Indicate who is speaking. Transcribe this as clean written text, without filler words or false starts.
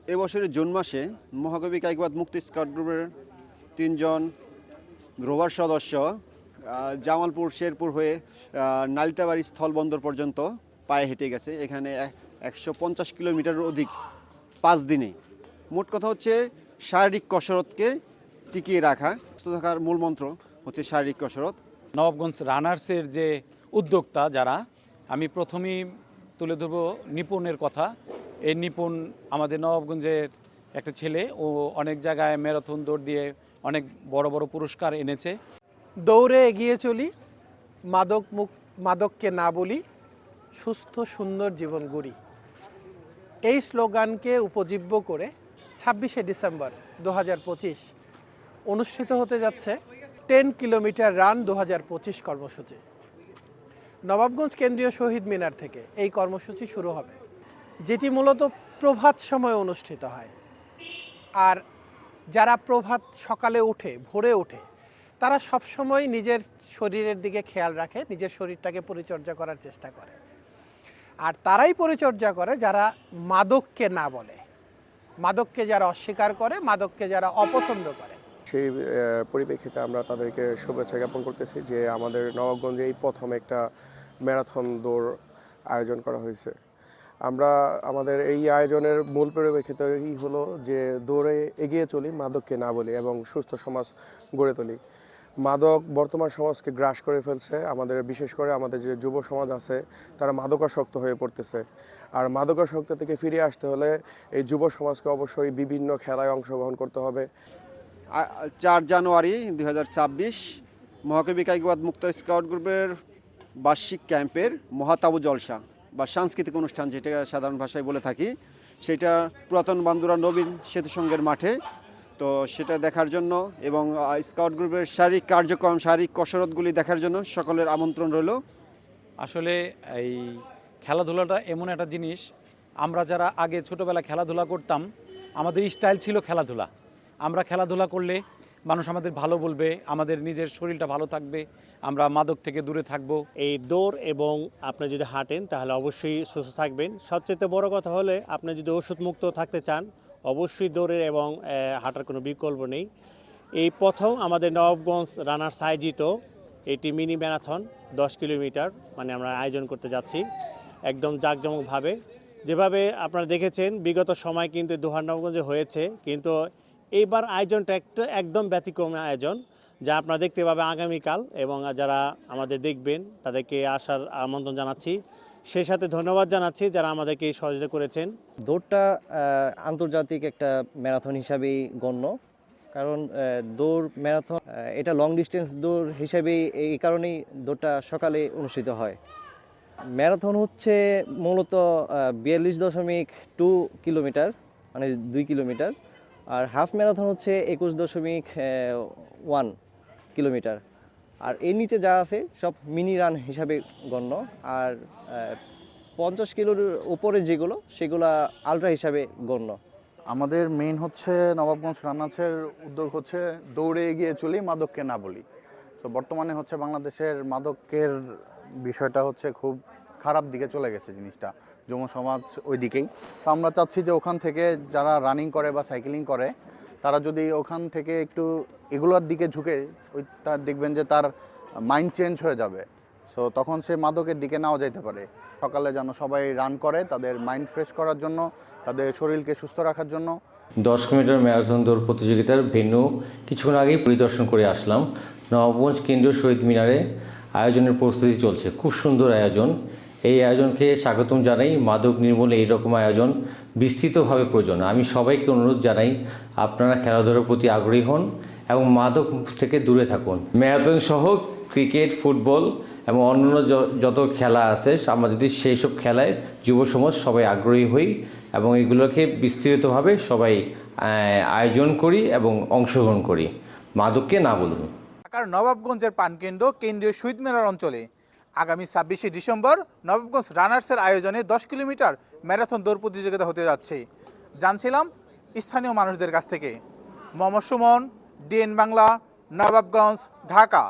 Speaker 1: এবছরের জুন মাসে মহাকবি কায়কবাদ মুক্ত স্কাউট গ্রুপের 3 জন গ্রোভার সদস্য জামালপুর শেরপুর হয়ে নালিতাবাড়ি স্থলবন্দর পর্যন্ত পায়ে হেঁটে গেছে। এখানে 150 কিলোমিটারের অধিক 5 দিনে। মোট কথা হচ্ছে শারীরিক কসরতকে টিকিয়ে রাখা। সুস্থ থাকার মূল মন্ত্র হচ্ছে শারীরিক কসরত।
Speaker 2: নবাবগঞ্জ রানার্সের যে উদ্যোক্তা যারা, আমি প্রথমেই তুলে ধরব নিপুণের কথা। এই নিপুণ আমাদের নবাবগঞ্জের একটা ছেলে, ও অনেক জায়গায় ম্যারাথন দৌড় দিয়ে অনেক বড় বড় পুরস্কার এনেছে।
Speaker 3: দৌড়ে এগিয়ে চলি, মাদককে না বলি, সুস্থ সুন্দর জীবন গড়ি। এই স্লোগানকে উপজীব্য করে 26শে ডিসেম্বর 2025 অনুষ্ঠিত হতে যাচ্ছে 10 কিলোমিটার রান 2025 কর্মসূচি। নবাবগঞ্জ কেন্দ্রীয় শহীদ মিনার থেকে এই কর্মসূচি শুরু হবে, যেটি মূলত প্রভাত সময়ে অনুষ্ঠিত হয়। আর যারা প্রভাত সকালে উঠে, ভোরে উঠে, তারা সবসময় নিজের শরীরের দিকে খেয়াল রাখে, নিজের শরীরটাকে পরিচর্যা করার চেষ্টা করে। আর তারাই পরিচর্যা করে যারা মাদককে না বলে, মাদককে যারা অস্বীকার করে, মাদককে যারা অপছন্দ করে।
Speaker 4: সেই পরিপ্রেক্ষিতে আমরা তাদেরকে শুভেচ্ছা জ্ঞাপন করতেছি যে আমাদের নবাবগঞ্জে এই প্রথম একটা ম্যারাথন দৌড় আয়োজন করা হয়েছে। আমরা আমাদের এই আয়োজনের মূল পরিপ্রেক্ষিতই হলো যে দৌড়ে এগিয়ে চলি, মাদককে না বলি এবং সুস্থ সমাজ গড়ে তুলি। মাদক বর্তমান সমাজকে গ্রাস করে ফেলছে। আমাদের বিশেষ করে আমাদের যে যুব সমাজ আছে তারা মাদকাসক্ত হয়ে পড়তেছে। আর মাদকাসক্ত থেকে ফিরে আসতে হলে এই যুব সমাজকে অবশ্যই বিভিন্ন খেলায় অংশগ্রহণ করতে হবে।
Speaker 1: 4 জানুয়ারি 2026 মহাকবি কায়কবাদ মুক্ত স্কাউট গ্রুপের বার্ষিক ক্যাম্পের মহাতাবু জলসা বা সাংস্কৃতিক অনুষ্ঠান, যেটা সাধারণ ভাষায় বলে থাকি, সেটা পুরাতন বান্দুরা নবীন সেতু সংঘের মাঠে। তো সেটা দেখার জন্য এবং স্কাউট গ্রুপের শারীরিক কার্যক্রম, শারীরিক কসরতগুলি দেখার জন্য সকলের আমন্ত্রণ রইল।
Speaker 2: আসলে এই খেলাধুলাটা এমন একটা জিনিস, আমরা যারা আগে ছোটোবেলা খেলাধুলা করতাম, আমাদের স্টাইল ছিল খেলাধুলা। আমরা খেলাধুলা করলে মানুষ আমাদের ভালো বলবে, আমাদের নিজের শরীরটা ভালো থাকবে, আমরা মাদক থেকে দূরে থাকবো।
Speaker 5: এই দৌড় এবং আপনি যদি হাঁটেন তাহলে অবশ্যই সুস্থ থাকবেন। সবচেয়ে বড় কথা হলে আপনি যদি ওষুধ মুক্ত থাকতে চান, অবশ্যই দৌড়ের এবং হাঁটার কোনো বিকল্প নেই। এই প্রথম আমাদের নবাবগঞ্জ রানার্স আয়োজিত এটি মিনি ম্যারাথন 10 কিলোমিটার মানে আমরা আয়োজন করতে যাচ্ছি একদম জাঁকজমকভাবে। যেভাবে আপনারা দেখেছেন বিগত সময় কিন্তু দোহার নবাবগঞ্জে হয়েছে, কিন্তু এইবার আয়োজনটা একদম ব্যতিক্রম আয়োজন, যা আপনারা দেখতে পাবেন আগামীকাল। এবং যারা আমাদের দেখবেন তাদেরকে আসার আমন্ত্রণ জানাচ্ছি। সেই সাথে ধন্যবাদ জানাচ্ছি যারা আমাদেরকে সহযোগিতা করেছেন।
Speaker 6: দৌড়টা আন্তর্জাতিক একটা ম্যারাথন হিসাবেই গণ্য, কারণ দৌড় ম্যারাথন এটা লং ডিস্টেন্স দৌড় হিসাবেই এই কারণেই দৌড়টা সকালে অনুষ্ঠিত হয়। ম্যারাথন হচ্ছে মূলত 42.2 কিলোমিটার মানে 2 কিলোমিটার, আর হাফ ম্যারাথন হচ্ছে 21.1 কিলোমিটার। আর এর নিচে যা আছে সব মিনি রান হিসাবে গণ্য। আর 50 কিলোর উপরে যেগুলো সেগুলো আলট্রা হিসাবে গণ্য।
Speaker 7: আমাদের মেইন হচ্ছে নবাবগঞ্জ রানার্সের উদ্যোগ হচ্ছে দৌড়ে এগিয়ে চলি, মাদককে না বলি। তো বর্তমানে হচ্ছে বাংলাদেশের মাদকের বিষয়টা হচ্ছে খুব খারাপ দিকে চলে গেছে জিনিসটা, যুব সমাজ ওই দিকেই। তো আমরা চাচ্ছি যে ওখান থেকে যারা রানিং করে বা সাইকেলিং করে তারা যদি ওখান থেকে একটু এগুলোর দিকে ঝুঁকে, ওই তার দেখবেন যে তার মাইন্ড চেঞ্জ হয়ে যাবে। সো তখন সে মাদকের দিকে নাও যেতে পারে। সকালে যেন সবাই রান করে তাদের মাইন্ড ফ্রেশ করার জন্য, তাদের শরীরকে সুস্থ রাখার জন্য।
Speaker 8: 10 কিলোমিটার ম্যারাথন দৌড় প্রতিযোগিতার ভেন্যু কিছুক্ষণ আগেই পরিদর্শন করে আসলাম। নবাবগঞ্জ কেন্দ্রীয় শহীদ মিনারে আয়োজনের প্রস্তুতি চলছে, খুব সুন্দর আয়োজন। এই আয়োজনকে স্বাগতম জানাই। মাদক নির্মূলে এইরকম আয়োজন বিস্তৃতভাবে প্রয়োজন। আমি সবাইকে অনুরোধ জানাই আপনারা খেলাধুলার প্রতি আগ্রহী হন এবং মাদক থেকে দূরে থাকুন। ম্যারাথন সহ ক্রিকেট, ফুটবল এবং অন্যান্য যত খেলা আছে আমরা যদি সেই সব খেলায় যুব সমাজ সবাই আগ্রহী হই এবং এগুলোকে বিস্তৃতভাবে সবাই আয়োজন করি এবং অংশগ্রহণ করি। মাদককে না বলুন।
Speaker 9: ঢাকার নবাবগঞ্জের প্রাণকেন্দ্র কেন্দ্রীয় শহীদ মিনার অঞ্চলে আগামী 26শে ডিসেম্বর নবাবগঞ্জ রানার্সের আয়োজনে 10 কিলোমিটার ম্যারাথন দৌড় প্রতিযোগিতা হতে যাচ্ছে। জানছিলাম স্থানীয় মানুষদের কাছ থেকে। মোহাম্মদ সুমন, ডিএন বাংলা, নবাবগঞ্জ, ঢাকা।